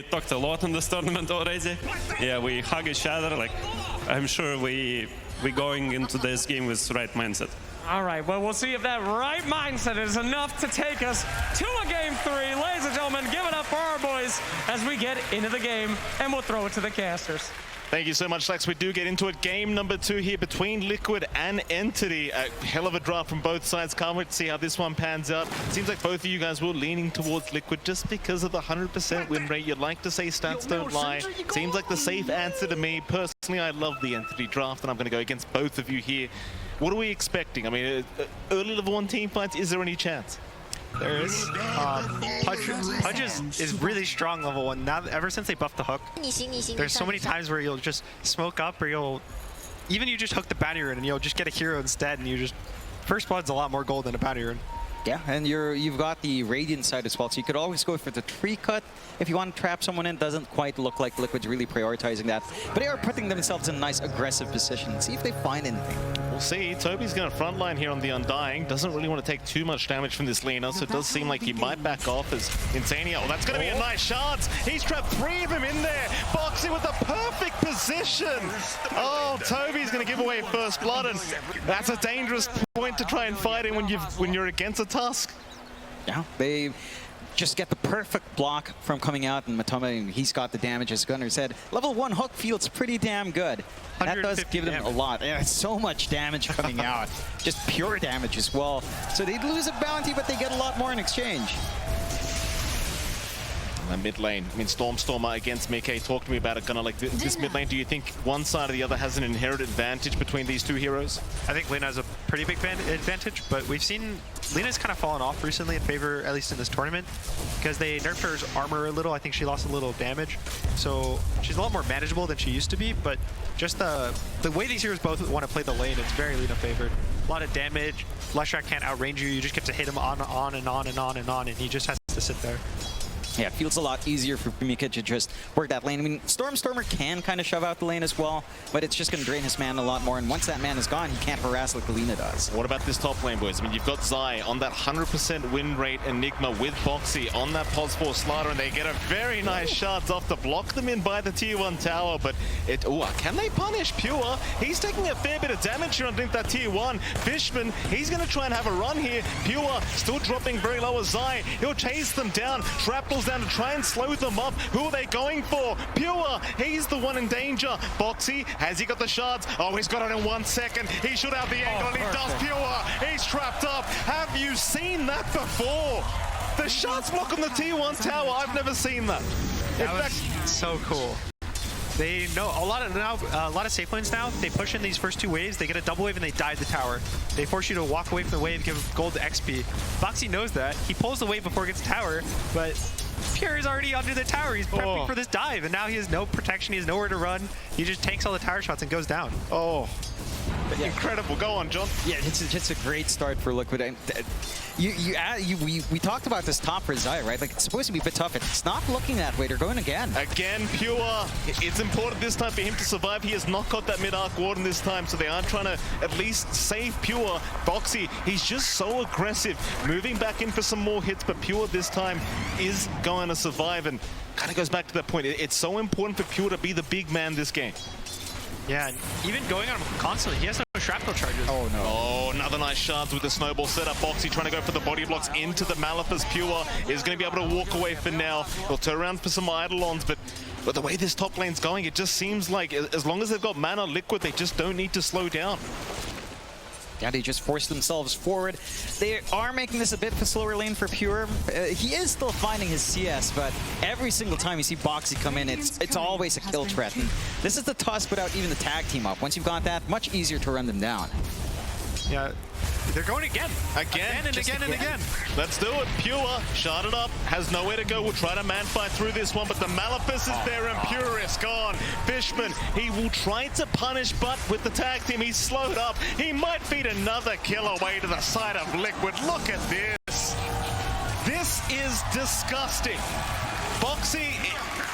talked a lot in this tournament already. Yeah, we hug each other. Like, I'm sure we going into this game with the right mindset. All right, well, we'll see if that right mindset is enough to take us to a game 3. Ladies and gentlemen, give it up for our boys as we get into the game, and we'll throw it to the casters. Thank you so much, Lex. We do get into it. Game number 2 here between Liquid and Entity. A hell of a draft from both sides. Can't wait to see how this one pans out. Seems like both of you guys were leaning towards Liquid just because of the 100% win rate. You'd like to say stats don't lie. Seems like the safe answer to me. Personally, I love the Entity draft, and I'm going to go against both of you here. What are we expecting? I mean, early level 1 team fights, is there any chance? There is. Pudge is really strong level 1. Now, ever since they buffed the hook, there's so many times where you'll just smoke up, or you just hook the bounty rune and you'll just get a hero instead, and you just first blood's a lot more gold than a bounty rune. Yeah, and you've got the Radiant side as well, so you could always go for the tree cut if you want to trap someone in. Doesn't quite look like Liquid's really prioritizing that, but they are putting themselves in a nice aggressive position. See if they find anything. We'll see. Toby's going to frontline here on the Undying. Doesn't really want to take too much damage from this Lina, so it does seem like he might back off as Insania. Oh, that's going to be a nice shards. He's trapped 3 of them in there. Boxing with the perfect position. Oh, Toby's going to give away first blood, and that's a dangerous point to try and fight in when you're against a Tusk. Yeah, they just get the perfect block from coming out, and Matoma, he's got the damage, as Gunnar said. Level 1 hook feels pretty damn good. That does give them a lot. Yeah, so much damage coming out. Just pure damage as well. So they lose a bounty, but they get a lot more in exchange. Mid lane, I mean, Stormstormer against Mickey. Talk to me about it, Gunnar. Like this mid lane, do you think one side or the other has an inherent advantage between these 2 heroes? I think Lina has a pretty big advantage, but we've seen Lina's kind of fallen off recently in favor, at least in this tournament, because they nerfed her armor a little. I think she lost a little damage, so she's a lot more manageable than she used to be. But just the way these heroes both want to play the lane, it's very Lina favored. A lot of damage. Leshrac can't outrange you. You just get to hit him on and on and on and on, and he just has to sit there. Yeah, it feels a lot easier for Mika to just work that lane. I mean, Stormstormer can kind of shove out the lane as well, but it's just going to drain his mana a lot more, and once that mana is gone, he can't harass like Lina does. What about this top lane, boys? I mean, you've got Zai on that 100% win rate Enigma with Boxy on that Pos 4 Slider, and they get a very nice shards off to block them in by the tier 1 tower, but can they punish Pure? He's taking a fair bit of damage here underneath that tier 1. Fishman, he's going to try and have a run here. Pure still dropping very low as Zai. He'll chase them down. Shrapnel's down to try and slow them up. Who are they going for? Pure, he's the one in danger. Boxy, has he got the shards? Oh, he's got it in 1 second. He should have the angle, and he does. Pure, he's trapped up. Have you seen that before? The shards block on the tier 1 tower. I've never seen that. That was so cool. They know a lot of safe lanes now. They push in these first 2 waves, they get a double wave, and they dive the tower. They force you to walk away from the wave, give gold to XP. Boxy knows that. He pulls the wave before it gets the tower, but Pure is already under the tower. He's prepping for this dive, and now he has no protection. He has nowhere to run. He just takes all the tower shots and goes down. Oh, yeah. Incredible. Go on, John. Yeah, it's a great start for Liquid. We talked about this top for Zai, right? Like, it's supposed to be a bit tough. It's not looking that way. They're going again. Again, Pure. It's important this time for him to survive. He has not got that mid-arc warden this time, so they are trying to at least save Pure. Boxy, he's just so aggressive, moving back in for some more hits, but Pure this time is going to survive, and kind of goes back to that point. It's so important for Pure to be the big man this game. Yeah, even going on him constantly, he has no shrapnel charges. Oh no. Oh, another nice shards with the snowball setup. Boxy trying to go for the body blocks into the Malphas. Pure is going to be able to walk away for now. He'll turn around for some Eidolons, but the way this top lane's going, it just seems like as long as they've got mana Liquid, they just don't need to slow down. Yeah, they just force themselves forward. They are making this a bit of a slower lane for Pure. He is still finding his CS, but every single time you see Boxy come in, it's always a kill threat. And this is the Tusk without even the tag team up. Once you've got that, much easier to run them down. Yeah, they're going again. Again and again. Let's do it. Pure, sharded up, has nowhere to go. We'll try to man fight through this one, but the Malphas is there and Pure is gone. Fishman, he will try to punish, but with the tag team, he's slowed up. He might feed another kill away to the side of Liquid. Look at this. This is disgusting. Boxy,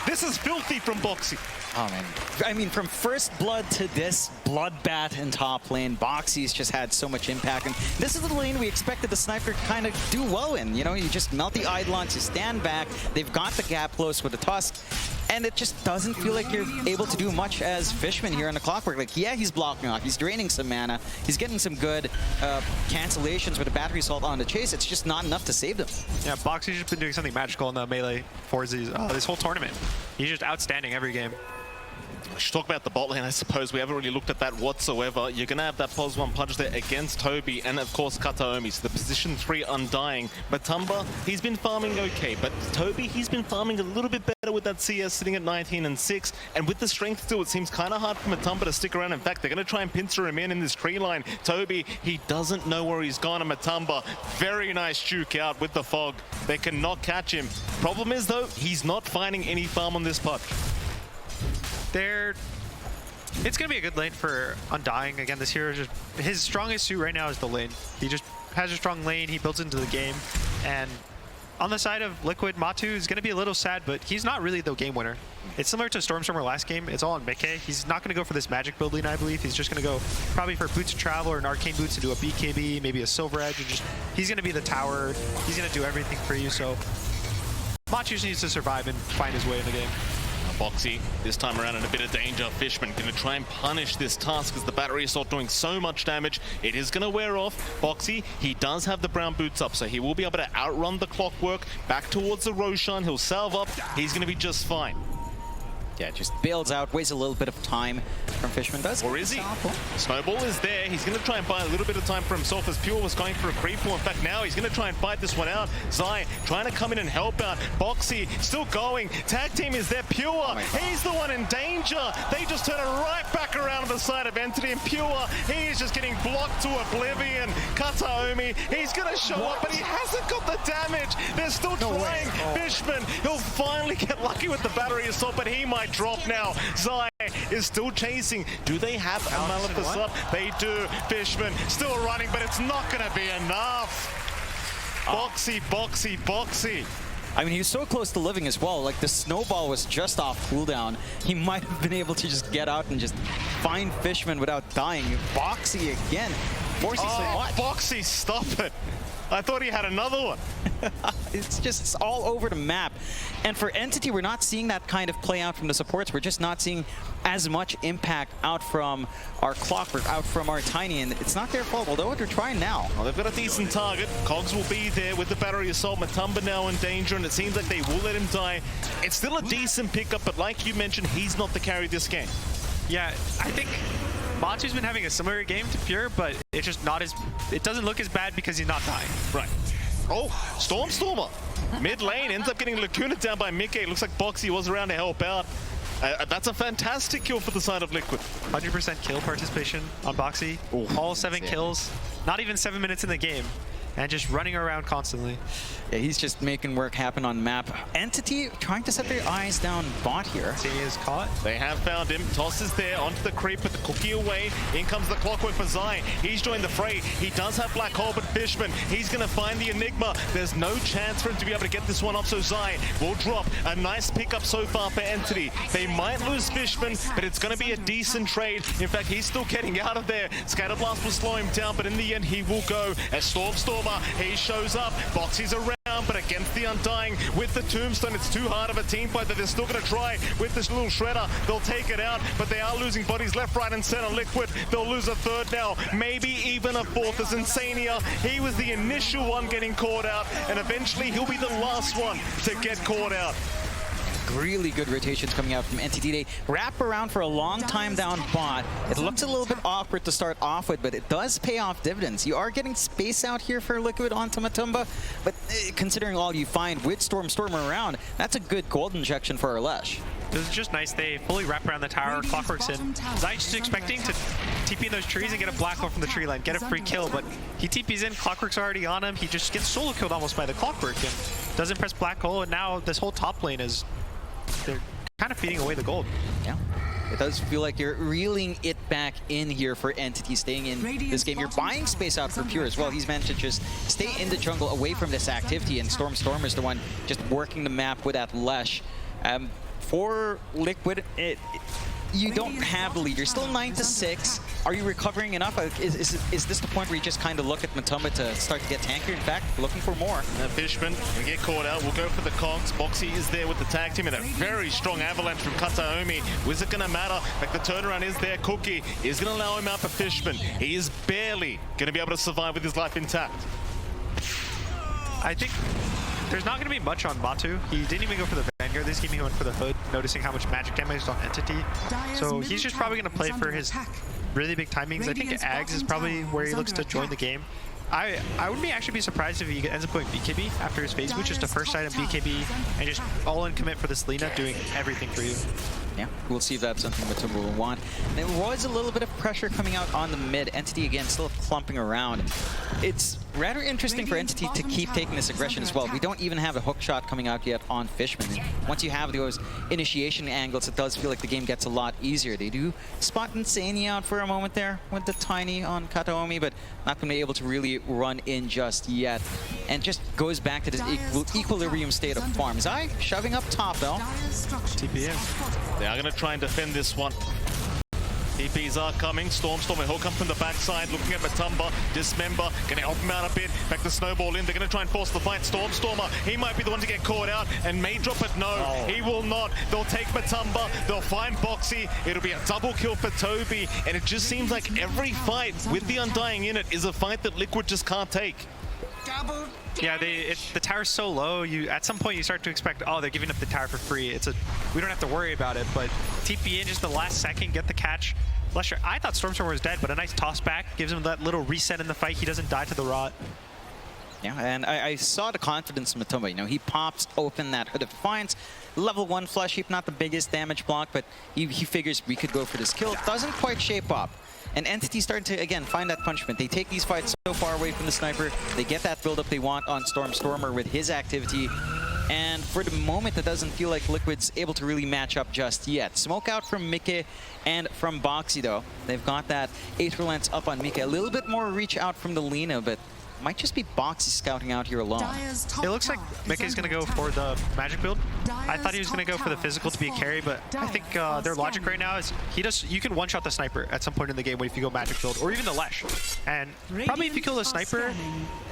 this is filthy from Boxy. Oh man, I mean, from first blood to this bloodbath in top lane, Boxy's just had so much impact, and this is the lane we expected the sniper to kind of do well in. You know, you just melt the Eidolons, you stand back, they've got the gap close with the Tusk. And it just doesn't feel like you're able to do much as Fishman here on the Clockwork. Like, yeah, he's blocking off, he's draining some mana, he's getting some good cancellations with the battery assault on the chase. It's just not enough to save them. Yeah, Boxy's just been doing something magical in the melee for this whole tournament. He's just outstanding every game. We should talk about the bot lane, I suppose. We haven't really looked at that whatsoever. You're going to have that +1 punch there against Toby and, of course, Kataomi. So the position 3 Undying. Matumba, he's been farming okay, but Toby, he's been farming a little bit better with that CS sitting at 19 and 6. And with the strength still, it seems kind of hard for Matumba to stick around. In fact, they're going to try and pincer him in this tree line. Toby, he doesn't know where he's gone. And Matumba, very nice juke out with the fog. They cannot catch him. Problem is, though, he's not finding any farm on this punch. It's going to be a good lane for Undying. Again, this hero, just his strongest suit right now is the lane. He just has a strong lane, he builds into the game. And on the side of Liquid, Matu is going to be a little sad, but he's not really the game winner. It's similar to Stormstormer last game. It's all on Mickey. He's not going to go for this magic build lane, I believe. He's just going to go probably for Boots of Travel or an Arcane Boots to do a BKB, maybe a Silver Edge. And just he's going to be the tower. He's going to do everything for you. So Matu just needs to survive and find his way in the game. Boxy, this time around in a bit of danger. Fishman going to try and punish this task as the battery assault doing so much damage. It is going to wear off. Boxy, he does have the brown boots up, so he will be able to outrun the Clockwork back towards the Roshan. He'll salve up. He's going to be just fine. Yeah, just bails out, wastes a little bit of time from Fishman. Or is he? Snowball is there. He's going to try and buy a little bit of time for himself as Pure was going for a creep wall. In fact, now he's going to try and fight this one out. Zai trying to come in and help out. Boxy still going. Tag team is there. Pure, he's the one in danger. They just turn it right back around to the side of Entity. And Pure, he is just getting blocked to oblivion. Kataomi, he's going to show up, but he hasn't got the damage. They're still trying. Fishman, he'll finally get lucky with the battery assault, but he might drop now. Zai is still chasing. Do they have a Maleficus up? They do. Fishman still running, but it's not going to be enough. Boxy, Boxy, Boxy. I mean, he was so close to living as well. Like, the snowball was just off cooldown. He might have been able to just get out and just find Fishman without dying. Boxy again. Forcing so much. Boxy, stop it. I thought he had another one. It's all over the map. And for Entity, we're not seeing that kind of play out from the supports. We're just not seeing as much impact out from our Clockwork, out from our Tiny, and it's not their fault, although they're trying now. Well, they've got a decent target. Cogs will be there with the battery assault. Matumba now in danger, and it seems like they will let him die. It's still a decent pickup, but like you mentioned, he's not the carry this game. Yeah, I think Matu's been having a similar game to Pure, but it's just not as... It doesn't look as bad because he's not dying. Right. Oh, Stormer. Mid lane ends up getting Lacuna down by Mickey. Looks like Boxy was around to help out. That's a fantastic kill for the side of Liquid. 100% kill participation on Boxy. All 7 kills. Not even 7 minutes in the game. And just running around constantly. Yeah, he's just making work happen on map. Entity trying to set their eyes down bot here. He is caught. They have found him. Toss is there onto the creep, put the cookie away. In comes the Clockwork for Zai. He's joined the fray. He does have Black Hole, but Fishman, he's going to find the Enigma. There's no chance for him to be able to get this one off, so Zai will drop. A nice pickup so far for Entity. They might lose Fishman, but it's going to be a decent trade. In fact, he's still getting out of there. Scatterblast will slow him down, but in the end, he will go. As Stormer, he shows up. Boxy's around, but against the Undying with the Tombstone, it's too hard of a team fight that they're still going to try with this little shredder. They'll take it out, but they are losing bodies left, right, and center. Liquid, they'll lose a third now, maybe even a fourth. As Insania, he was the initial one getting caught out, and eventually he'll be the last one to get caught out. Really good rotations coming out from Entity. They wrap around for a long time down bot. It looks a little bit awkward to start off with, but it does pay off dividends. You are getting space out here for Liquid onto Matumba, but considering all you find with Stormer around, that's a good gold injection for Arlesh. This is just nice. They fully wrap around the tower. Clockwork's in. Zai's just expecting to TP in those trees and get a black hole from the tree line, get a free kill, but he TP's in. Clockwork's already on him. He just gets solo killed almost by the Clockwork and doesn't press black hole, and now this whole top lane is... They're kind of feeding away the gold. Yeah. It does feel like you're reeling it back in here for Entity staying in this game. You're buying space out for Pure as well. He's managed to just stay in the jungle away from this activity, and Stormer is the one just working the map with that Lesh. For Liquid, you don't have the lead. You're still 9-6. Are you recovering enough? Is this the point where you just kind of look at Matamba to start to get tankier? In fact, looking for more. Fishman will get caught out. We'll go for the cogs. Boxy is there with the tag team and a very strong avalanche from Kataomi. Was it going to matter? Like the turnaround is there. Cookie is going to allow him out for Fishman. He is barely going to be able to survive with his life intact. I think there's not going to be much on Matu. He didn't even go for the Vanguard this game. He went for the Hood, noticing how much magic damage is on Entity. So he's just probably going to play for his really big timings. I think Ags is probably where he looks to join the game. I wouldn't actually be surprised if he ends up going BKB after his phase boot, just a first item BKB, and just all-in commit for this Lina, doing everything for you. Yeah, we'll see if that's something Matumba will want. There was a little bit of pressure coming out on the mid. Entity, again, still clumping around. It's rather interesting for Entity to keep taking this aggression as well. We don't even have a hook shot coming out yet on Fishman. And once you have those initiation angles, it does feel like the game gets a lot easier. They do spot Insania out for a moment there with the tiny on Kataomi, but not going to be able to really run in just yet. And just goes back to this equilibrium state of farm. Zai shoving up top, though. TPM. They are going to try and defend this one. TPs are coming. Stormstormer, he'll come from the backside, looking at Matumba. Dismember, going to help him out a bit. Back to Snowball in. They're going to try and force the fight. Stormstormer, he might be the one to get caught out and may drop it. No, he will not. They'll take Matumba. They'll find Boxy. It'll be a double kill for Toby. And it just seems like every fight with the Undying in it is a fight that Liquid just can't take. Yeah, the tower's so low. At some point you start to expect, oh, they're giving up the tower for free. We don't have to worry about it. But TP in just the last second, get the catch. Lesher, I thought Stormstormer was dead, but a nice toss back gives him that little reset in the fight. He doesn't die to the rot. Yeah, and I saw the confidence in Matumba. You know, he pops open that Hood of Defiance. Level 1 Flesh Heap, not the biggest damage block, but he figures we could go for this kill. Doesn't quite shape up. And Entity starting to, again, find that punishment. They take these fights so far away from the sniper. They get that build-up they want on Stormer with his activity. And for the moment, it doesn't feel like Liquid's able to really match up just yet. Smoke out from Mike and from Boxy, though. They've got that Aether Lance up on Mike. A little bit more reach out from the Lina, but might just be Boxy scouting out here alone. It looks like Mickey's going to go for the magic build. I thought he was going to go for the physical to be a carry, but I think their logic right now is you can one-shot the sniper at some point in the game if you go magic build, or even the Lesh. And probably if you kill the sniper,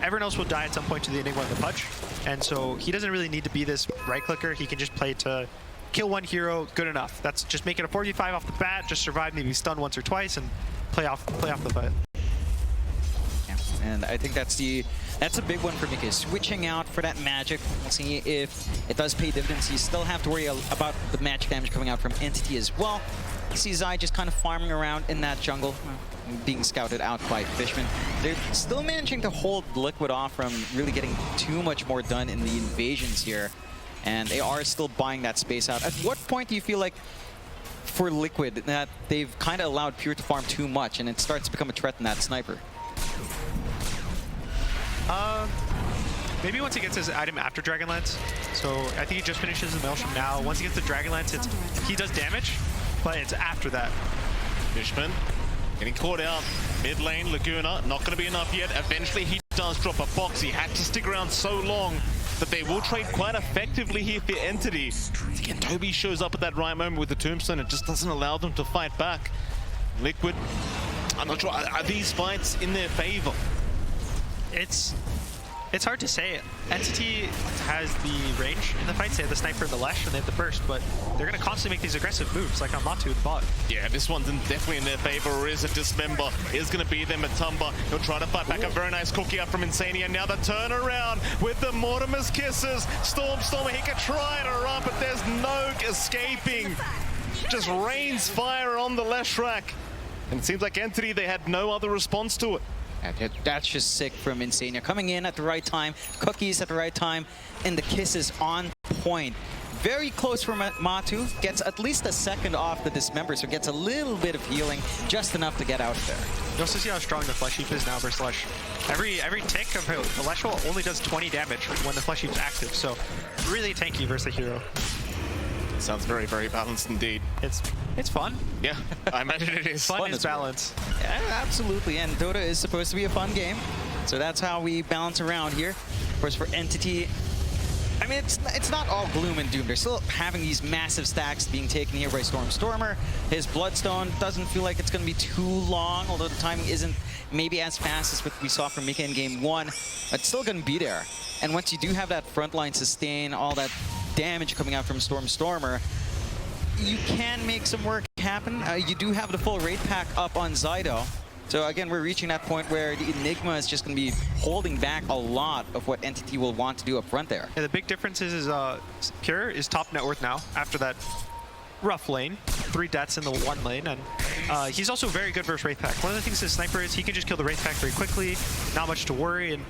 everyone else will die at some point to the Enigma and the Punch. And so he doesn't really need to be this right-clicker. He can just play to kill one hero, good enough. That's just make it a 45 off the bat, just survive, maybe stun once or twice, and play off the fight. And I think that's a big one for Mika, switching out for that magic. We'll see if it does pay dividends. You still have to worry about the magic damage coming out from Entity as well. You see Zai just kind of farming around in that jungle, being scouted out by Fishman. They're still managing to hold Liquid off from really getting too much more done in the invasions here. And they are still buying that space out. At what point do you feel like for Liquid that they've kind of allowed Pure to farm too much and it starts to become a threat in that sniper? Maybe once he gets his item after Dragonlance. So I think he just finishes the Maelstrom now. Once he gets the Dragonlance, he does damage, but it's after that. Fishman getting caught out. Mid lane, Laguna, not going to be enough yet. Eventually he does drop a box. He had to stick around so long that they will trade quite effectively here for Entity. Again, Toby shows up at that right moment with the Tombstone. It just doesn't allow them to fight back. Liquid, I'm not sure, are these fights in their favor? It's hard to say. Entity has the range in the fights. They have the sniper and the Lesh, and they have the burst, but they're going to constantly make these aggressive moves, like on Matu with bot. Yeah, this one's definitely in their favor, or is it Dismember? Is going to be there, Matumba. He'll try to fight back. A very nice cookie up from Insania. Now the turnaround with the Mortimer's Kisses. Stormstormer, he can try to run, but there's no escaping. Just rains fire on the Leshrac. And it seems like Entity, they had no other response to it. That's just sick from Insania. Coming in at the right time, cookies at the right time, and the kisses on point. Very close for Matu. Gets at least a second off the Dismember, so gets a little bit of healing, just enough to get out there. You also see how strong the Flesh Heap is now versus Lesh. Every tick of the Lesh only does 20 damage when the Flesh Heap's active, so really tanky versus the hero. Sounds very, very balanced indeed. It's fun. Yeah, I imagine it is. Fun is balance. Yeah, absolutely, and Dota is supposed to be a fun game, so that's how we balance around here. Of course, for Entity, I mean, it's not all gloom and doom. They're still having these massive stacks being taken here by Stormer. His Bloodstone doesn't feel like it's going to be too long, although the timing isn't maybe as fast as what we saw from Mika in game 1. It's still going to be there. And once you do have that frontline sustain, all that damage coming out from Stormer, you can make some work happen. You do have the full raid pack up on Zydo. So again, we're reaching that point where the Enigma is just going to be holding back a lot of what Entity will want to do up front there. Yeah, the big difference is Pure is top net worth now after that rough lane. 3 deaths in the 1 lane, and he's also very good versus Wraith Pack. One of the things this sniper is he can just kill the Wraith Pack very quickly, not much to worry, and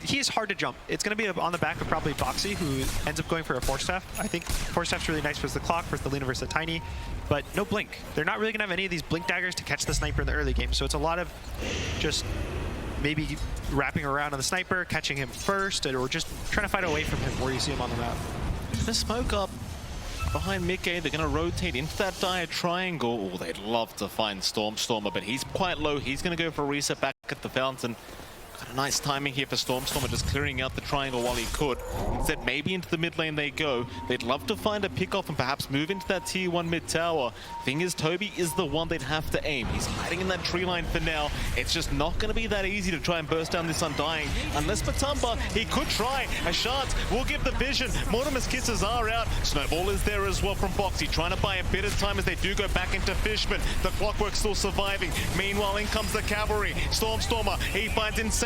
he is hard to jump. It's going to be on the back of probably Boxy, who ends up going for a Force Staff. I think Force Staff's really nice versus the Clock, versus the Lina versus the Tiny, but no Blink. They're not really going to have any of these Blink daggers to catch the Sniper in the early game, so it's a lot of just maybe wrapping around on the Sniper, catching him first, or just trying to fight away from him where you see him on the map. The smoke up behind Mickey, they're going to rotate into that dire triangle. Oh, they'd love to find Stormer, but he's quite low. He's going to go for a reset back at the fountain. Got a nice timing here for Stormer, just clearing out the triangle while he could. Instead, maybe into the mid lane they go. They'd love to find a pick-off and perhaps move into that tier 1 mid tower. Thing is, Toby is the one they'd have to aim. He's hiding in that tree line for now. It's just not going to be that easy to try and burst down this Undying. Unless Matumba, he could try. A shot will give the vision. Mortimer's kisses are out. Snowball is there as well from Boxy, trying to buy a bit of time as they do go back into Fishman. The Clockwork still surviving. Meanwhile, in comes the cavalry. Stormer, he finds Insania.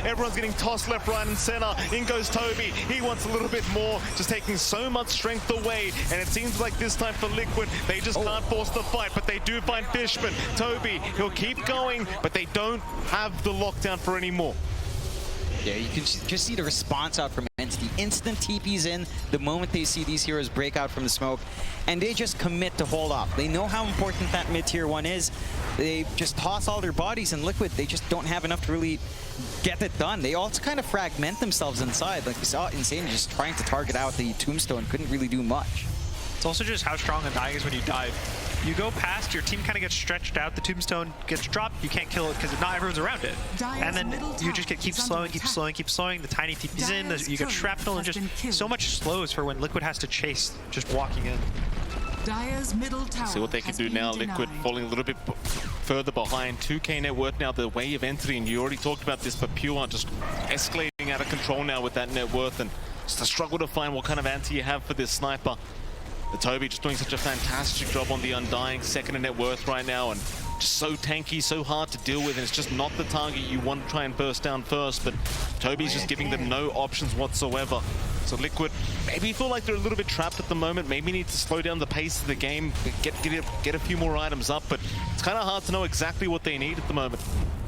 Everyone's getting tossed left, right, and center. In goes Toby. He wants a little bit more, just taking so much strength away. And it seems like this time for Liquid, they just can't force the fight, but they do find Fishman. Toby, he'll keep going, but they don't have the lockdown for any more. Yeah, you can just see the response out from Entity. Instant TPs in the moment they see these heroes break out from the smoke, and they just commit to hold up. They know how important that mid-tier 1 is. They just toss all their bodies in Liquid. They just don't have enough to really get it done. They also kind of fragment themselves inside. Like we saw Insane just trying to target out the Tombstone, couldn't really do much. It's also just how strong Undying is when you dive. You go past, your team kind of gets stretched out, the Tombstone gets dropped, you can't kill it because not everyone's around it. And then you just keep slowing, the Tiny TP's in, you get shrapnel, and just so much slows for when Liquid has to chase just walking in. See what they can do now. Liquid falling a little bit further behind. 2k net worth now, the way of entry, and you already talked about this, but Pure just escalating out of control now with that net worth, and just a struggle to find what kind of anti you have for this sniper. The Toby just doing such a fantastic job on the Undying, 2nd in net worth right now, and just so tanky, so hard to deal with, and it's just not the target you want to try and burst down first, but Toby's just giving them no options whatsoever. So Liquid maybe feel like they're a little bit trapped at the moment, maybe need to slow down the pace of the game, get a few more items up, but it's kind of hard to know exactly what they need at the moment.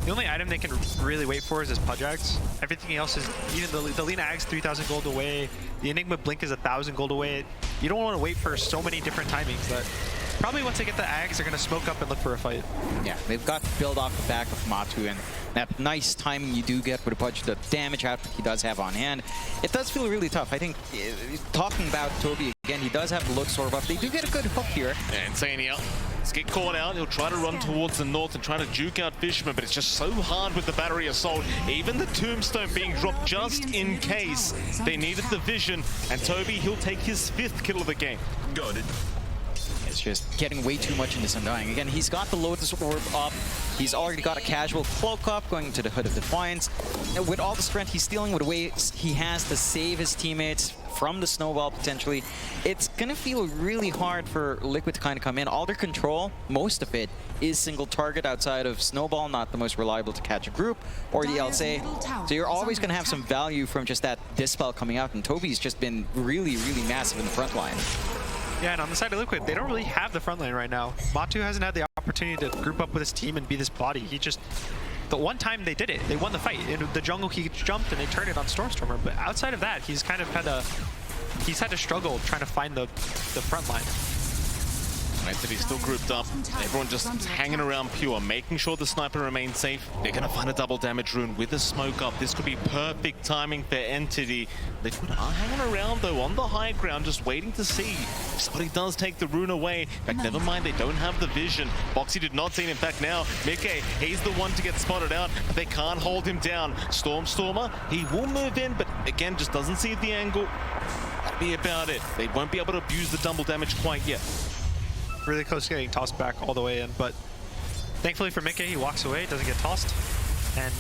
The only item they can really wait for is his Pudge Axe. Everything else is, even the Lina Axe 3,000 gold away, the Enigma Blink is 1,000 gold away. You don't want to wait for so many different timings that probably once they get the Axe, they're going to smoke up and look for a fight. Yeah, they've got to build off the back of Matu, and that nice timing you do get with a Pudge, the damage output he does have on hand. It does feel really tough. I think, talking about Toby again, he does have the look sort of up. They do get a good hook here. And Insania, let's get caught out. He'll try to run towards the north and try to juke out Fishman, but it's just so hard with the battery assault. Even the Tombstone being dropped just in case they needed the vision. And Toby, he'll take his 5th kill of the game. Got it. It's just getting way too much in this Undying. Again, he's got the Lotus Orb up. He's already got a casual cloak up, going to the Hood of Defiance. And with all the strength he's stealing, with the way he has to save his teammates from the snowball potentially, it's going to feel really hard for Liquid to kind of come in. All their control, most of it, is single target outside of Snowball, not the most reliable to catch a group, or the LSA. So you're always going to have some value from just that Dispel coming out, and Toby's just been really, really massive in the front line. Yeah, and on the side of Liquid, they don't really have the front line right now. Matu hasn't had the opportunity to group up with his team and be this body. He just, the one time they did it, they won the fight. In the jungle, he jumped and they turned it on Stormer. But outside of that, he's kind of had to struggle trying to find the front line. Entity still grouped up. Everyone just hanging around Pure, making sure the sniper remains safe. They're going to find a double damage rune with a smoke up. This could be perfect timing for Entity. Liquid are hanging around though on the high ground, just waiting to see if somebody does take the rune away. In fact, never mind, they don't have the vision. Boxy did not see it. In fact, now Mickey, he's the one to get spotted out, but they can't hold him down. Stormer, he will move in, but again, just doesn't see the angle. be about it. They won't be able to abuse the double damage quite yet. Really close to getting tossed back all the way in, but thankfully for Mickey, he walks away, doesn't get tossed. And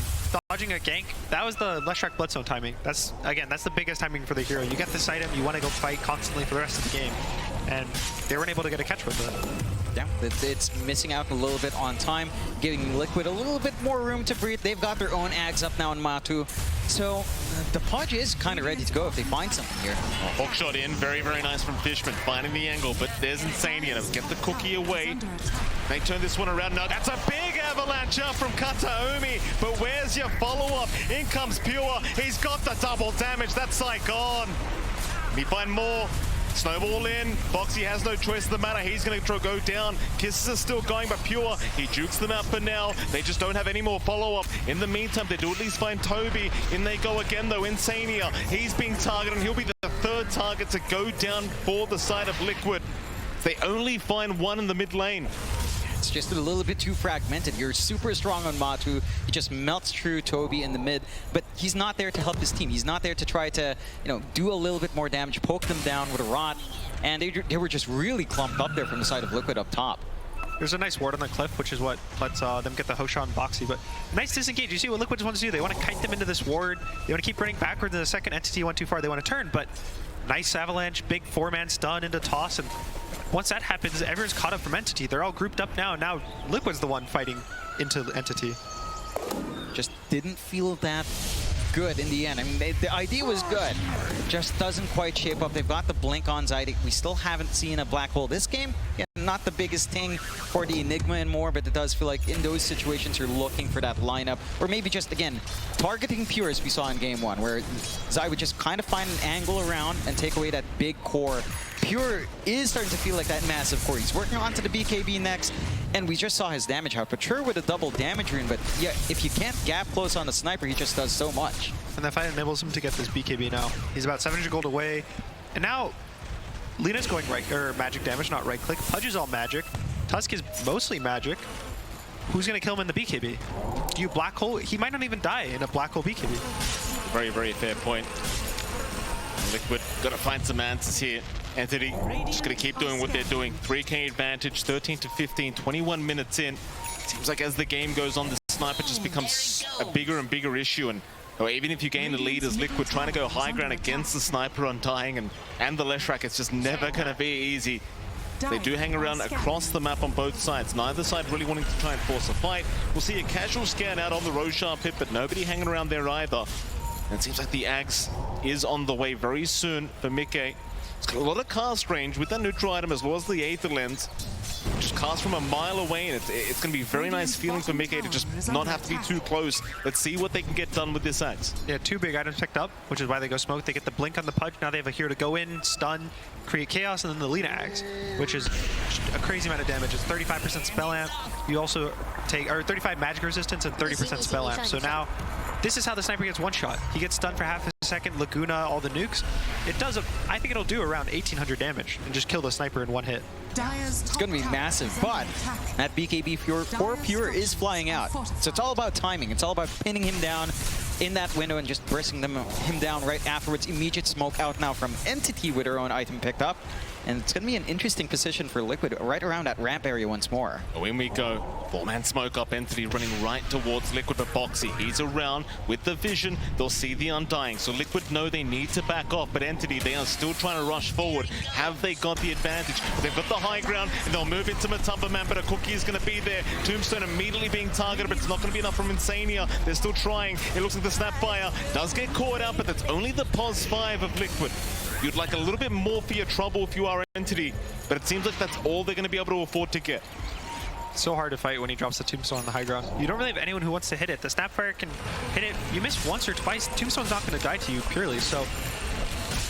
dodging a gank, that was the Leshrac Bloodstone timing. That's the biggest timing for the hero. You get this item, you want to go fight constantly for the rest of the game. And they weren't able to get a catch with it. Yeah, it's missing out a little bit on time, giving Liquid a little bit more room to breathe. They've got their own Ags up now in Matu. So the Pudge is kind of ready to go if they find something here. Hook shot in, very, very nice from Fishman, finding the angle, but there's Insania. Get the cookie away. They turn this one around. No, that's a big avalanche up from Kataomi, but where's your follow-up? In comes Pure. He's got the double damage. That's gone. We find more. Snowball in. Boxy has no choice in the matter. He's going to go down. Kisses are still going, but Pure, he jukes them out for now. They just don't have any more follow-up. In the meantime, they do at least find Toby. In they go again, though. Insania, he's being targeted, and he'll be the third target to go down for the side of Liquid. They only find one in the mid lane. It's just a little bit too fragmented. You're super strong on Matu. He just melts through Toby in the mid, but he's not there to help his team. He's not there to try to, do a little bit more damage, poke them down with a rod. And they were just really clumped up there from the side of Liquid up top. There's a nice ward on the cliff, which is what lets them get the Hoshan Boxy, but nice disengage. You see what Liquid wants to do? They want to kite them into this ward. They want to keep running backwards, and the second entity went too far. They want to turn, but nice avalanche, big 4-man stun into toss, and once that happens, everyone's caught up from Entity. They're all grouped up now. Now Liquid's the one fighting into Entity. Just didn't feel that good in the end. I mean, the idea was good. Just doesn't quite shape up. They've got the blink on Zydic. We still haven't seen a black hole this game. Yeah, not the biggest thing for the Enigma and more, but it does feel like in those situations you're looking for that lineup. Or maybe just, again, targeting Pure as we saw in game 1, where Zai would just kind of find an angle around and take away that big core. Pure is starting to feel like that massive core. He's working onto the BKB next, and we just saw his damage output. Sure, with a double damage rune, but yeah, if you can't gap close on the sniper, he just does so much. And that fight enables him to get this BKB now. He's about 700 gold away, and now Lina's going magic damage, not right click. Pudge is all magic. Tusk is mostly magic. Who's going to kill him in the BKB? Do you black hole? He might not even die in a black hole BKB. Very, very fair point. Liquid got to find some answers here. Entity just going to keep doing what they're doing. 3K advantage, 13 to 15, 21 minutes in. Seems like as the game goes on, the sniper just becomes a bigger and bigger issue. And even if you gain the lead as Liquid, trying to go high ground against the sniper Undying and the Leshrac, it's just never going to be easy. They do hang around across the map on both sides. Neither side really wanting to try and force a fight. We'll see a casual scan out on the Roshan pit, but nobody hanging around there either. And it seems like the Ags is on the way very soon for Mickey. It's got a lot of cast range with that neutral item as well as the Aether Lens. Just cast from a mile away, and it's going to be a very nice feeling for Mickey to just not have to be too close. Let's see what they can get done with this Axe. Yeah, 2 big items picked up, which is why they go smoke. They get the blink on the Pudge. Now they have a hero to go in, stun, create chaos, and then the Lina Axe, which is a crazy amount of damage. It's 35% spell amp. You also take 35 magic resistance and 30% spell amp. So now this is how the sniper gets one shot. He gets stunned for half a second, Laguna, all the nukes. It does, I think it'll do around 1800 damage and just kill the sniper in one hit. It's going to be massive, but that BKB Pure is flying out. So it's all about timing. It's all about pinning him down in that window and just bursting him down right afterwards. Immediate smoke out now from Entity with her own item picked up. And it's going to be an interesting position for Liquid right around that ramp area once more. Oh, in we go. 4-man smoke up. Entity running right towards Liquid, but Boxy, he's around with the vision. They'll see the Undying. So Liquid know they need to back off, but Entity, they are still trying to rush forward. Have they got the advantage? They've got the high ground, and they'll move into Matumba Man, but a cookie is going to be there. Tombstone immediately being targeted, but it's not going to be enough from Insania. They're still trying. It looks like the Snapfire does get caught out, but that's only the POS 5 of Liquid. You'd like a little bit more for your trouble if you are Entity, but it seems like that's all they're going to be able to afford to get. So hard to fight when he drops the Tombstone on the high ground. You don't really have anyone who wants to hit it. The Snapfire can hit it. You miss once or twice, Tombstone's not going to die to you purely, so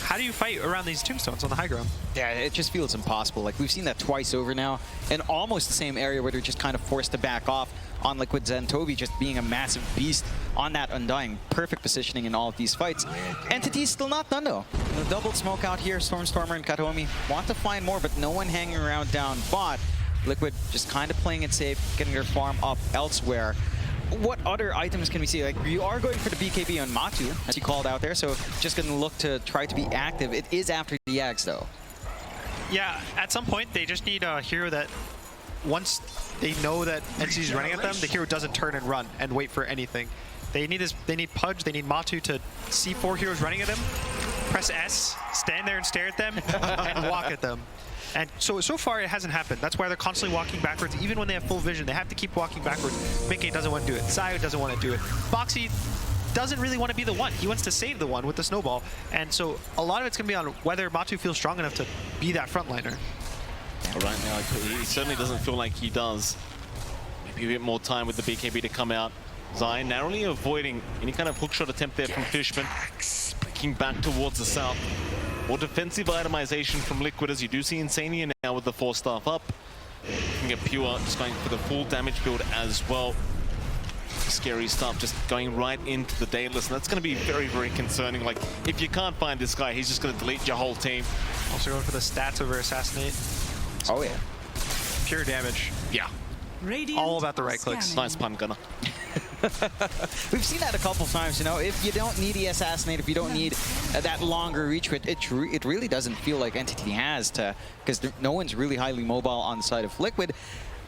how do you fight around these Tombstones on the high ground? Yeah, it just feels impossible. Like, we've seen that twice over now in almost the same area where they're just kind of forced to back off on Liquid's and Toby just being a massive beast on that Undying. Perfect positioning in all of these fights. Entity's still not done though. The double smoke out here, Stormstormer and Kataomi want to find more, but no one hanging around down bot. Liquid just kind of playing it safe, getting their farm up elsewhere. what other items can we see? Like, you are going for the BKB on Matu, as you called out there, so just going to look to try to be active. It is after the Axe, though. Yeah, at some point, they just need a hero that, once they know that NC is running at them, the hero doesn't turn and run and wait for anything. They need Pudge, they need Matu to see 4 heroes running at them, press S, stand there and stare at them, and walk at them. And so far, it hasn't happened. That's why they're constantly walking backwards. Even when they have full vision, they have to keep walking backwards. Mickey doesn't want to do it. Zayu doesn't want to do it. Boxy doesn't really want to be the one. He wants to save the one with the snowball. And so a lot of it's going to be on whether Matu feels strong enough to be that frontliner. Right now, he certainly doesn't feel like he does. Maybe a bit more time with the BKB to come out. Zai narrowly avoiding any kind of hookshot attempt there from Fishman. Breaking back towards the south. More defensive itemization from Liquid, as you do see Insania now with the 4-staff up. Looking at Pure, just going for the full damage build as well. Scary stuff, just going right into the Daedalus, and that's going to be very, very concerning. Like, if you can't find this guy, he's just going to delete your whole team. Also going for the stats over Assassinate. Oh, yeah. Pure damage. Yeah. All about the right clicks. Nice pun, Gunner. We've seen that a couple times, you know, if you don't need the Assassinate, if you don't need that longer reach, it really doesn't feel like Entity has to, because no one's really highly mobile on the side of Liquid.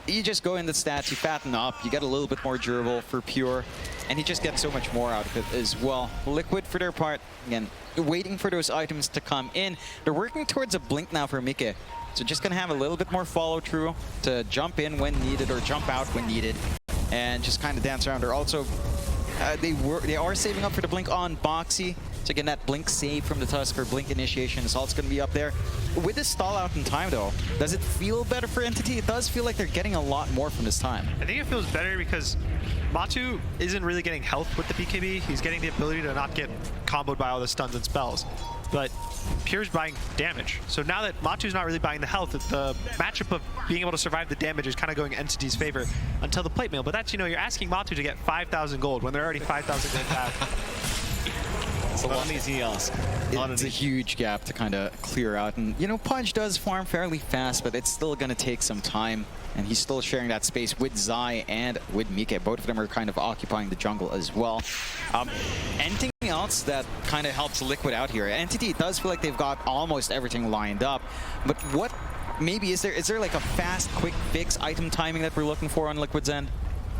You just go in the stats, you fatten up, you get a little bit more durable for Pure, and you just get so much more out of it as well. Liquid, for their part, again, waiting for those items to come in. They're working towards a blink now for Mike, so just going to have a little bit more follow-through to jump in when needed or jump out when needed, and just kind of dance around. They're also, they are saving up for the blink on Boxy. So again, that blink save from the Tusk or blink initiation is also going to be up there. With this stall out in time, though, does it feel better for Entity? It does feel like they're getting a lot more from this time. I think it feels better because Matu isn't really getting health with the BKB. He's getting the ability to not get comboed by all the stuns and spells. But Pure's buying damage. So now that Matu's not really buying the health, the matchup of being able to survive the damage is kind of going Entity's favor until the plate mail. But that's, you know, you're asking Matu to get 5,000 gold when they're already 5,000 gold back. It's not an easy ask. It's a huge gap to kind of clear out. And, you know, Pudge does farm fairly fast, but it's still going to take some time. And he's still sharing that space with Zai and with Mike. Both of them are kind of occupying the jungle as well. Anything else that kind of helps Liquid out here? Entity does feel like they've got almost everything lined up. But what, maybe, is there like a fast, quick fix item timing that we're looking for on Liquid's end?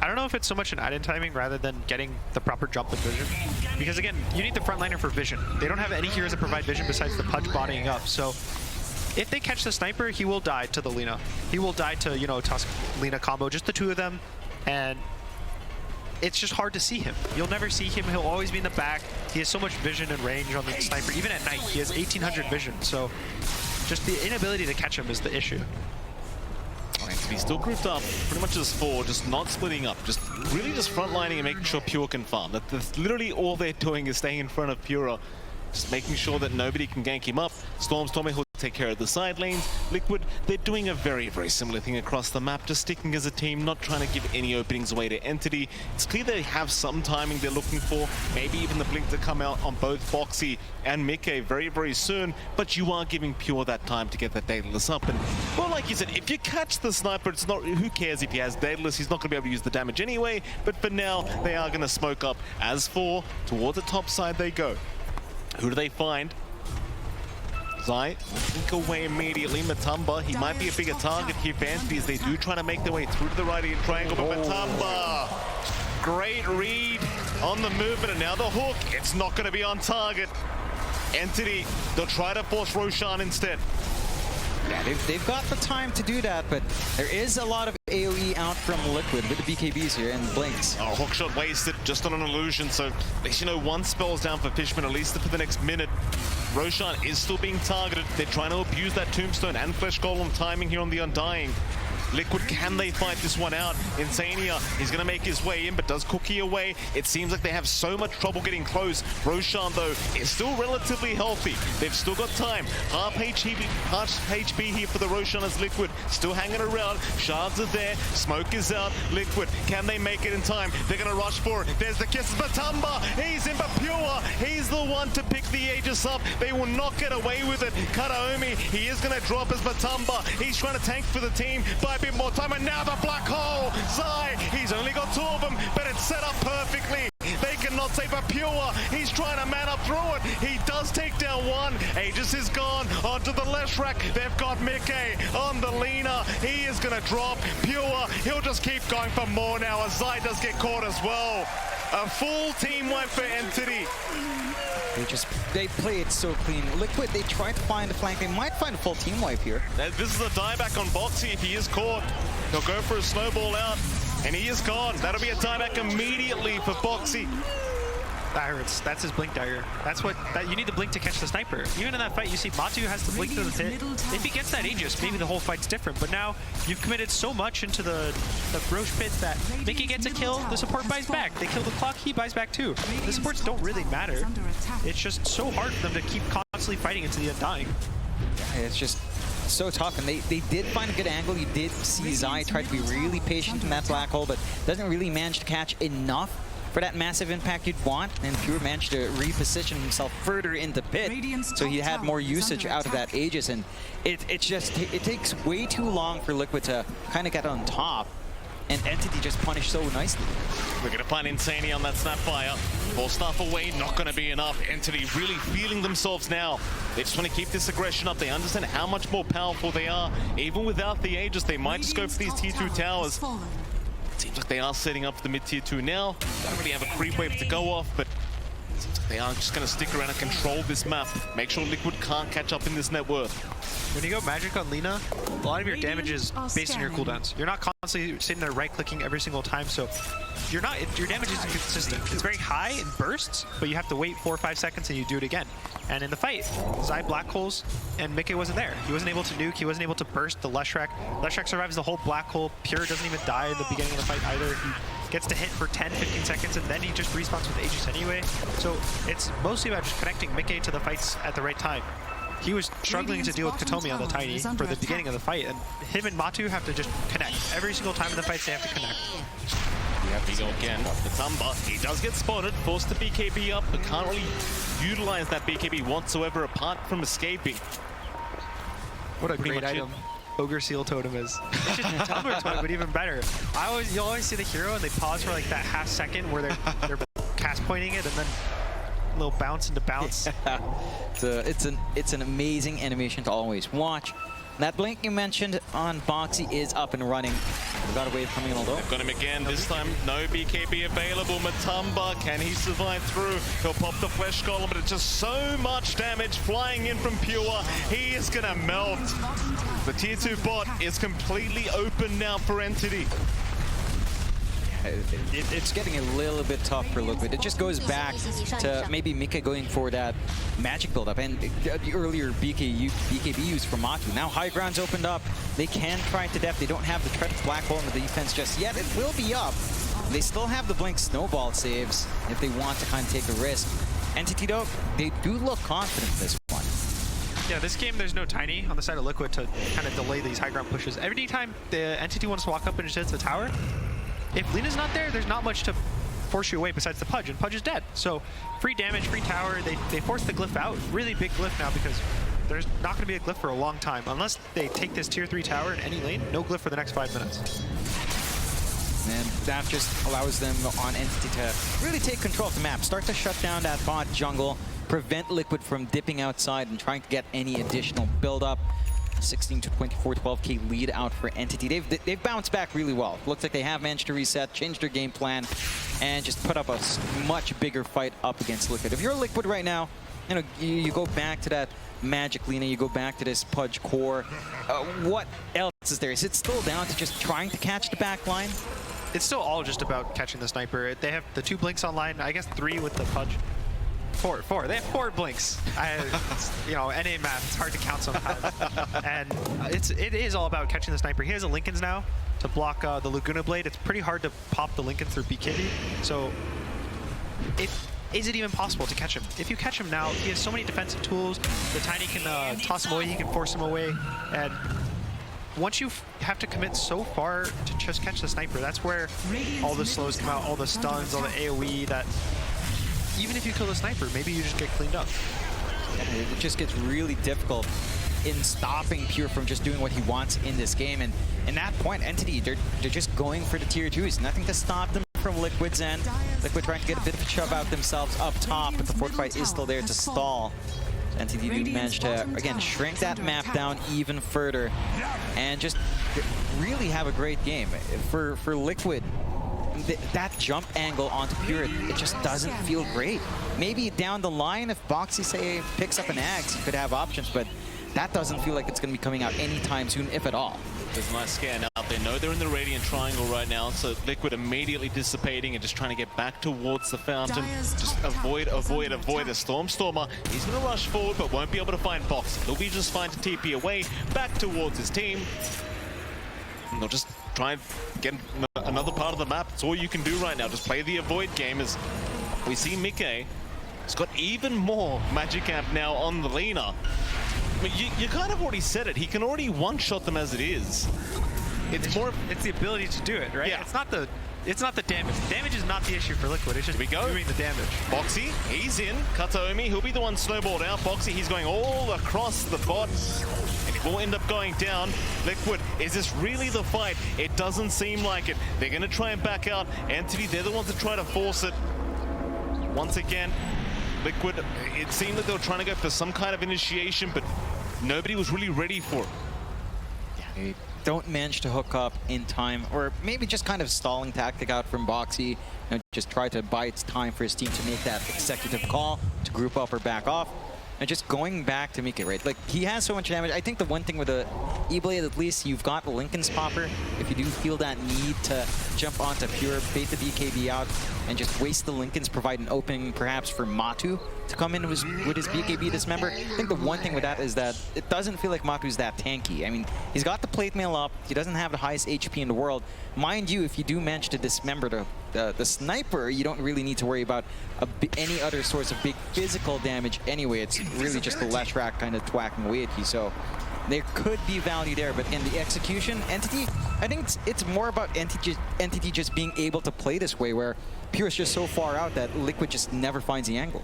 I don't know if it's so much an item timing rather than getting the proper jump with vision. Because again, you need the frontliner for vision. They don't have any heroes that provide vision besides the Pudge bodying up. So if they catch the sniper, he will die to the Lina. He will die to, you know, Tusk Lina combo, just the two of them. And it's just hard to see him. You'll never see him. He'll always be in the back. He has so much vision and range on the sniper. Even at night, he has 1,800 vision. So just the inability to catch him is the issue. He's still grouped up, pretty much as 4, just not splitting up, just really just frontlining and making sure Pure can farm. That's literally all they're doing is staying in front of Pure, just making sure that nobody can gank him up. Stormstorm will take care of the side lanes. Liquid, they're doing a very, very similar thing across the map, just sticking as a team, not trying to give any openings away to Entity. It's clear they have some timing they're looking for, maybe even the blink to come out on both Boxy and Mike very, very soon, but you are giving Pure that time to get that Daedalus up. And, well, like you said, if you catch the sniper, it's not, who cares if he has Daedalus, he's not going to be able to use the damage anyway, but for now, they are going to smoke up as 4, towards the top side they go. Who do they find? Zai, think away immediately. Matumba, he might be a bigger target here for Entity as they do try to make their way through to the right-hand triangle, but Matumba, great read on the movement, and now the hook, it's not going to be on target. Entity, they'll try to force Roshan instead. Yeah, they've got the time to do that, but there is a lot of AoE out from Liquid with the BKBs here and blinks. Oh, hookshot wasted just on an illusion, so at least, you know, one spell's down for Fishman, at least for the next minute. Roshan is still being targeted. They're trying to abuse that Tombstone and Flesh Golem timing here on the Undying. Liquid, can they fight this one out? Insania, he's going to make his way in, but does Cookie away. It seems like they have so much trouble getting close. Roshan, though, is still relatively healthy. They've still got time. Half HP here for the Roshan as Liquid. Still hanging around. Shards are there. Smoke is out. Liquid, can they make it in time? They're going to rush for it. There's the kiss. Matumba, he's in, but Pure, he's the one to pick the Aegis up. They will not get away with it. Karaomi, he is going to drop as Matumba. He's trying to tank for the team by a bit more time, and now the black hole. Zai, he's only got 2 of them, but it's set He's trying to man up through it. He does take down one. Aegis is gone onto the Leshrac. They've got Mickey on the Lina. He is going to drop. Pure, he'll just keep going for more now as Zai does get caught as well. A full team wipe for Entity. They play it so clean. Liquid, they try to find a flank. They might find a full team wipe here. This is a dieback on Boxy if he is caught. He'll go for a snowball out, and he is gone. That'll be a dieback immediately for Boxy. That hurts. That's his blink dagger. That's what you need the blink to catch the sniper. Even in that fight, you see Matu has the blink to the hit. If he gets that Aegis, maybe the whole fight's different. But now you've committed so much into the Roche pit that Mickey gets a kill, the support buys back. They kill the clock, he buys back too. The supports don't really matter. It's just so hard for them to keep constantly fighting into the undying. It's just so tough, and they did find a good angle. You did see Zai try to be really patient in that black hole, but doesn't really manage to catch enough for that massive impact you'd want, and Pure managed to reposition himself further into pit, so he had more usage out of that Aegis, and it takes way too long for Liquid to kind of get on top, and Entity just punished so nicely. We're going to find Insani on that Snapfire. Full staff away, not going to be enough. Entity really feeling themselves now. They just want to keep this aggression up. They understand how much more powerful they are. Even without the Aegis, they might just go for these tier 2 towers. Seems like they are setting up for the mid-tier 2 now. Don't really have a creep wave to go off, but it seems like they are just going to stick around and control this map. Make sure Liquid can't catch up in this net worth. When you go magic on Lina, a lot of your damage is based on your cooldowns. You're not constantly sitting there right-clicking every single time, so your damage isn't consistent. It's very high in bursts, but you have to wait 4 or 5 seconds and you do it again. And in the fight, Zai black holes and Mickey wasn't there. He wasn't able to nuke, he wasn't able to burst the Leshrac. Leshrac survives the whole black hole. Pure doesn't even die in the beginning of the fight either. He gets to hit for 10, 15 seconds and then he just respawns with Aegis anyway. So it's mostly about just connecting Mickey to the fights at the right time. He was struggling to deal with Katomi on the Tiny for the beginning of the fight, and him and Matu have to just connect. Every single time in the fights, they have to connect. We go again. Matumba, he does get spotted, forced to BKB up, but can't really utilize that BKB whatsoever apart from escaping. What a great item Ogre Seal Totem is. It's just Tumbler Totem, but even better. You always see the hero and they pause for like that half second where they're cast pointing it and then a little bounce into bounce. It's an amazing animation to always watch. That blink you mentioned on Boxy is up and running. We've got a wave coming in, although. They've got him again. This time, no BKB available. Matumba, can he survive through? He'll pop the Flesh Golem, but it's just so much damage flying in from Pure. He is going to melt. The tier 2 bot is completely open now for Entity. It's getting a little bit tough for Liquid. It just goes back to maybe Mika going for that magic build-up and the earlier BKB use from Matu. Now high ground's opened up. They can try to death. They don't have the Tread Black Hole in the defense just yet. It will be up. They still have the Blink Snowball saves if they want to kind of take a risk. Entity, though, they do look confident in this one. Yeah, this game, there's no Tiny on the side of Liquid to kind of delay these high ground pushes. Every time the Entity wants to walk up and just hits the tower, if Lina's not there, there's not much to force you away besides the Pudge, and Pudge is dead. So free damage, free tower, they force the glyph out. Really big glyph now because there's not going to be a glyph for a long time. Unless they take this tier 3 tower in any lane, no glyph for the next 5 minutes. And that just allows them on Entity to really take control of the map. Start to shut down that bot jungle, prevent Liquid from dipping outside and trying to get any additional build-up. 16 to 24, 12k lead out for Entity. They've bounced back really well. Looks like they have managed to reset, change their game plan, and just put up a much bigger fight up against Liquid. If you're Liquid right now, you know, you go back to that Magic Lina, you go back to this Pudge core. What else is there? Is it still down to just trying to catch the back line? It's still all just about catching the sniper. They have the 2 blinks online, I guess 3 with the Pudge. 4. They have 4 blinks. You know, NA math, it's hard to count sometimes. And it is all about catching the sniper. He has a Linken's now to block the Laguna Blade. It's pretty hard to pop the Linken through BKB. So, is it even possible to catch him? If you catch him now, he has so many defensive tools. The Tiny can toss him away, he can force him away. And once you have to commit so far to just catch the sniper, that's where all the slows come out, all the stuns, all the AoE that... Even if you kill the sniper, maybe you just get cleaned up. It just gets really difficult in stopping Pure from just doing what he wants in this game. And in that point, Entity, they're just going for the tier 2s. Nothing to stop them from from Liquid's end. Liquid trying to get a bit of a shove out themselves up top, but the fortify is still there to stall. NTD do manage to, again, shrink that map down even further and just really have a great game. For Liquid, that jump angle onto Pure, it just doesn't feel great. Maybe down the line, if Boxy, say, picks up an Axe, you could have options, but that doesn't feel like it's going to be coming out anytime soon, if at all. There's a nice scan out there. No, they're in the Radiant Triangle right now, so Liquid immediately dissipating and just trying to get back towards the fountain. Just avoid a Stormstormer. He's going to rush forward, but won't be able to find Box. He'll be just fine to TP away, back towards his team. And they'll just try and get another part of the map. It's all you can do right now. Just play the avoid game as we see Mickey. He's got even more Magic Amp now on the Lina. I mean, you kind of already said it. He can already one-shot them as it is. It's the ability to do it, right? Yeah. It's not the damage. Damage is not the issue for Liquid. It's just doing the damage. Boxy, he's in. Kataomi, he'll be the one snowballed out. Boxy, he's going all across the bot. And he will end up going down. Liquid, is this really the fight? It doesn't seem like it. They're going to try and back out. Entity, they're the ones that try to force it. Once again, Liquid, it seemed that they were trying to go for some kind of initiation, but nobody was really ready for it. They don't manage to hook up in time, or maybe just kind of stalling tactic out from Boxy. You know, just try to buy its time for his team to make that executive call to group up or back off. And just going back to Mika, right? Like, he has so much damage. I think the one thing with the E-Blade, at least you've got Linken's Popper. If you do feel that need to jump onto Pure, bait the BKB out, and just waste the Linken's, provide an opening perhaps for Matu to come in with his BKB dismember. I think the one thing with that is that it doesn't feel like Matu's that tanky. I mean, he's got the plate mail up. He doesn't have the highest HP in the world. Mind you, if you do manage to dismember the sniper, you don't really need to worry about any other source of big physical damage anyway. It's really just the Leshrac kind of twacking away at you. So there could be value there, but in the execution, Entity, I think it's more about Entity just being able to play this way, where Pure's just so far out that Liquid just never finds the angle.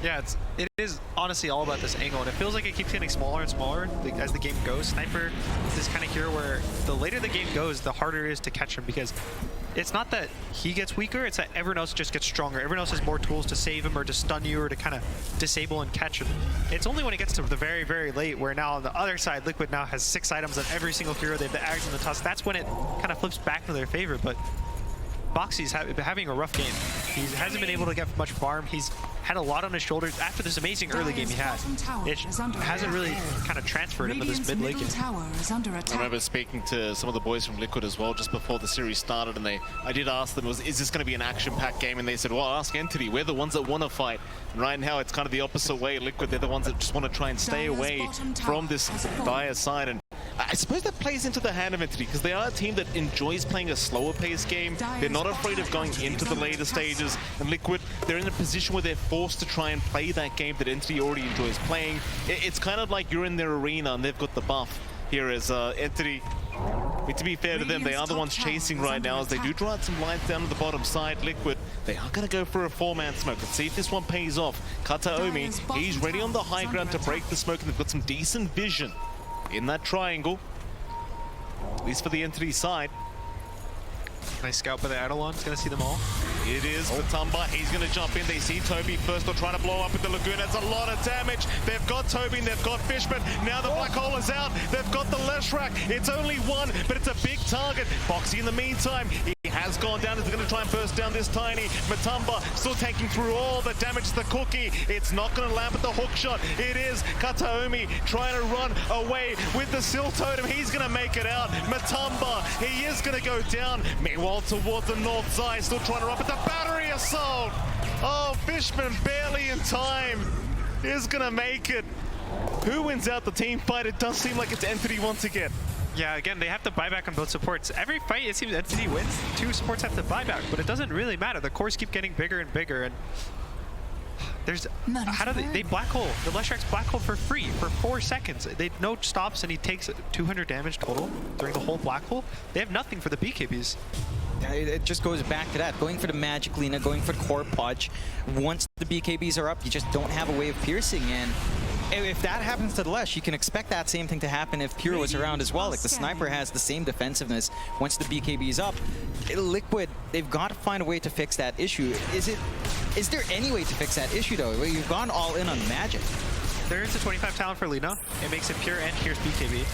Yeah, it is honestly all about this angle, and it feels like it keeps getting smaller and smaller as the game goes. Sniper is this kind of hero where the later the game goes, the harder it is to catch him, because it's not that he gets weaker, it's that everyone else just gets stronger. Everyone else has more tools to save him or to stun you or to kind of disable and catch him. It's only when it gets to the very, very late where now on the other side, Liquid now has 6 items on every single hero. They have the Ags and the Tusk. That's when it kind of flips back to their favor, but Boxy's having a rough game. He hasn't been able to get much farm. He's had a lot on his shoulders after this amazing early game he had. It hasn't really kind of transferred into this mid lane game. I remember speaking to some of the boys from Liquid as well just before the series started, and I did ask them, is this going to be an action-packed game? And they said, well, ask Entity. We're the ones that want to fight. And right now, it's kind of the opposite way. Liquid, they're the ones that just want to try and stay away from this dire side. And I suppose that plays into the hand of Entity, because they are a team that enjoys playing a slower paced game. They're not afraid of going into the later stages. And Liquid, they're in a position where they're forced to try and play that game that Entity already enjoys playing. It's kind of like you're in their arena and they've got the buff. Here is Entity. I mean, to be fair to them, they are the ones chasing right now as they do draw out some lines down to the bottom side. Liquid, they are going to go for a 4-man smoke. Let's see if this one pays off. Kataomi, he's ready on the high ground to break the smoke, and they've got some decent vision in that triangle, at least for the Entity side. Nice scout by the Eidolon. He's going to see them all. It is Matumba. He's going to jump in. They see Toby first. They'll try to blow up with the Lagoon. That's a lot of damage. They've got Toby and they've got Fishman. Now the Black Hole is out. They've got the Leshrac. It's only one, but it's a big target. Boxy in the meantime, he has gone down. He's going to try and burst down this Tiny. Matumba still taking through all the damage to the Cookie. It's not going to land with the hook shot. It is Kataomi trying to run away with the Sill Totem. He's going to make it out. Matumba, he is going to go down. Meanwhile, towards the north side, still trying to run, but the battery assault! Oh, Fishman barely in time. Is going to make it. Who wins out the team fight? It does seem like it's Entity once again. Yeah, again, they have to buy back on both supports. Every fight, it seems Entity wins. 2 supports have to buy back, but it doesn't really matter. The cores keep getting bigger and bigger, and there's how do they black hole the Leshrac's black hole for free for 4 seconds. They no stops, and he takes 200 damage total during the whole black hole. They have nothing for the BKBs. It just goes back to that, going for the Magic Lina, going for the Core Pudge. Once the BKBs are up, you just don't have a way of piercing, and if that happens to the Lesh, you can expect that same thing to happen if Pure was around as well. Like, the Sniper has the same defensiveness once the BKB is up. Liquid, they've got to find a way to fix that issue. Is there any way to fix that issue, though? You've gone all in on Magic. There is a 25 talent for Lina. It makes it Pure and Pierce BKB.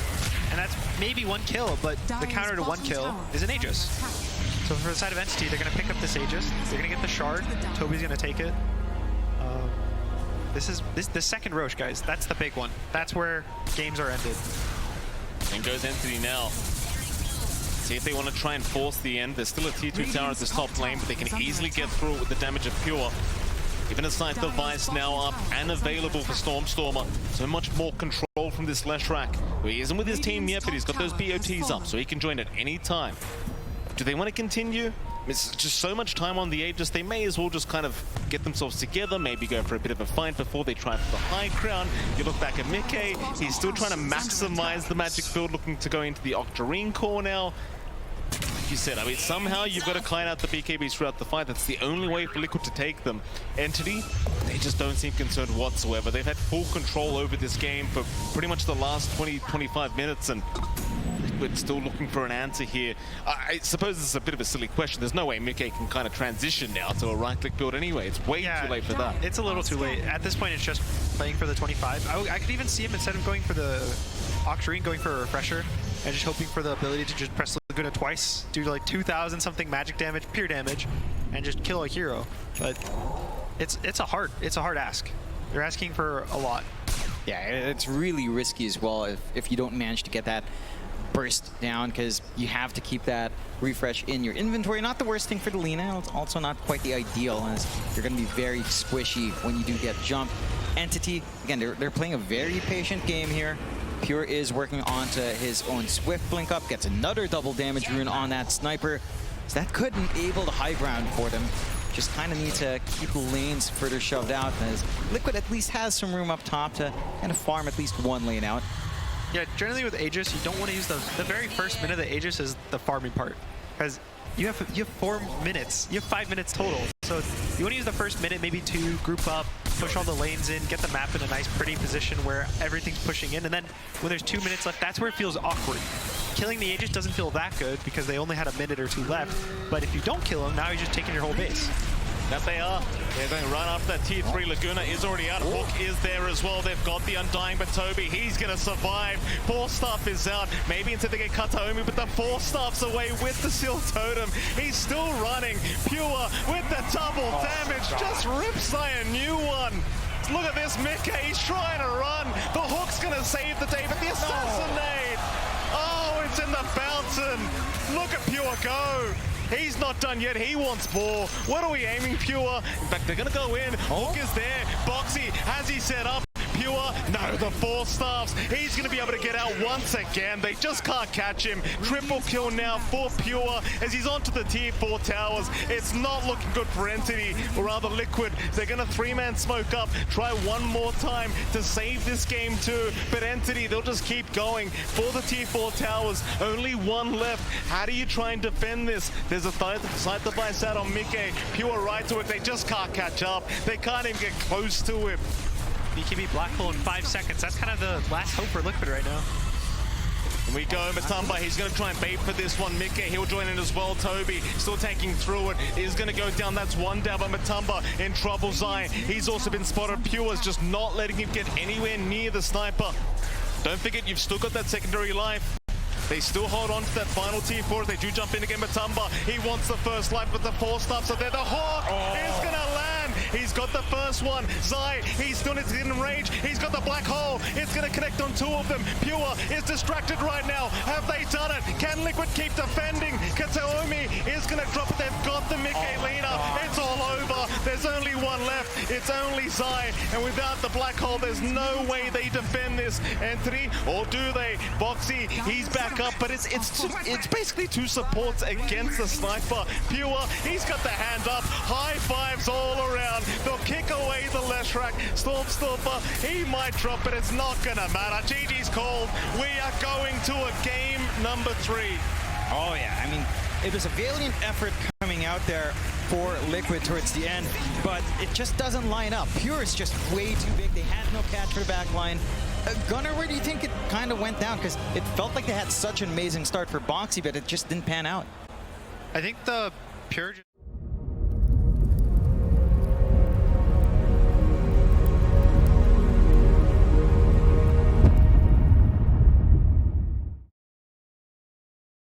And that's maybe 1 kill, but the counter to 1 kill is an Aegis. So for the side of Entity, they're going to pick up this Aegis. They're going to get the Shard. Toby's going to take it. This is the second Roche, guys. That's the big one. That's where games are ended. And goes Entity now. See if they want to try and force the end. There's still a T2 tower at this top lane, but they can easily get through it with the damage of Pure. Even a Scythe Device now up and available for Stormstormer. So much more control from this Leshrac. He isn't with his team yet, but he's got those BOTs up, so he can join at any time. Do they want to continue? It's just so much time on the Aegis, they may as well just kind of get themselves together, maybe go for a bit of a fight before they try for the high ground. You look back at Mickey, he's still trying to maximize the magic field, looking to go into the Octarine core now. Like you said, I mean, somehow you've got to clean out the BKBs throughout the fight. That's the only way for Liquid to take them. Entity, they just don't seem concerned whatsoever. They've had full control over this game for pretty much the last 20-25 minutes, and Liquid still looking for an answer here. I suppose this is a bit of a silly question. There's no way Mickey can kind of transition now to a right-click build anyway. It's way too late for that. It's a little too late. At this point, it's just playing for the 25. I could even see him, instead of going for the Octarine, going for a Refresher, and just hoping for the ability to just press Laguna twice, do like 2,000 something magic damage, pure damage, and just kill a hero. But it's a hard ask. They're asking for a lot. Yeah, it's really risky as well if you don't manage to get that burst down, because you have to keep that refresh in your inventory. Not the worst thing for the Lina, it's also not quite the ideal, as you're going to be very squishy when you do get jumped. Entity, again, they're playing a very patient game here. Pure is working onto his own Swift blink up, gets another double damage rune on that Sniper. So that could enable the high ground for them. Just kind of need to keep the lanes further shoved out, as Liquid at least has some room up top to kind of farm at least one lane out. Yeah, generally with Aegis, you don't want to use the very first minute of the Aegis is the farming part, because you have 4 minutes, you have 5 minutes total. So you want to use the first minute maybe to group up, push all the lanes in, get the map in a nice pretty position where everything's pushing in, and then when there's 2 minutes left, that's where it feels awkward. Killing the Aegis doesn't feel that good because they only had a minute or 2 left, but if you don't kill him, now you're just taking your whole base. That they are. They're going to run after that tier 3. Laguna is already out. Hook is there as well. They've got the Undying, but Toby, he's going to survive. Force Staff is out. Maybe until they get Kataomi, but the Force Staff's away with the Seal Totem. He's still running. Pure with the double damage. Just rips by a new one. Look at this, Mickey. He's trying to run. The Hook's going to save the day, but the Assassinate. Oh, it's in the fountain. Look at Pure go. He's not done yet. He wants more. What are we aiming, Pure? In fact, they're going to go in. Hook is there. Boxy has he set up. Pure, no, the Force Staffs. He's going to be able to get out once again. They just can't catch him. Triple kill now for Pure as he's onto the tier 4 towers. It's not looking good for Entity, or rather Liquid. They're going to 3-man smoke up, try one more time to save this game too. But Entity, they'll just keep going for the tier 4 towers. Only one left. How do you try and defend this? There's a Scythe Device out on Mickey. Pure right to it. They just can't catch up. They can't even get close to him. BKB Black Hole in 5 seconds. That's kind of the last hope for Liquid right now. And we go, Matumba, he's going to try and bait for this one. Mickey, he'll join in as well. Toby still taking through it. Is going to go down. That's one down, but Matumba in trouble. Zai, he's also been spotted. Pure's just not letting him get anywhere near the Sniper. Don't forget, you've still got that secondary life. They still hold on to that final tier 4 as they do jump in again. Matumba, he wants the first life with the Force Staff, so there the Hawk is going to land. He's got the first one. Zai, he's still in range. He's got the black hole. It's going to connect on 2 of them. Pure is distracted right now. Have they done it? Can Liquid keep defending? Kataomi is going to drop it. They've got the Mickey leader. It's all over. There's only one left. It's only Zai. And without the black hole, there's no way they defend this entity. Or do they? Boxy, he's back up, but it's basically 2 supports against the Sniper. Pure, he's got the hand up. High fives all around. They'll kick away the Leshrac. Stormstormer, he might drop, but it's not gonna matter. GG's called. We are going to a game number 3. Oh yeah, I mean, it was a valiant effort coming out there for Liquid towards the end, but it just doesn't line up. Pure is just way too big. They had no catch for the back line. Gunnar, where do you think it kind of went down? Because it felt like they had such an amazing start for Boxy, but it just didn't pan out. I think the Pure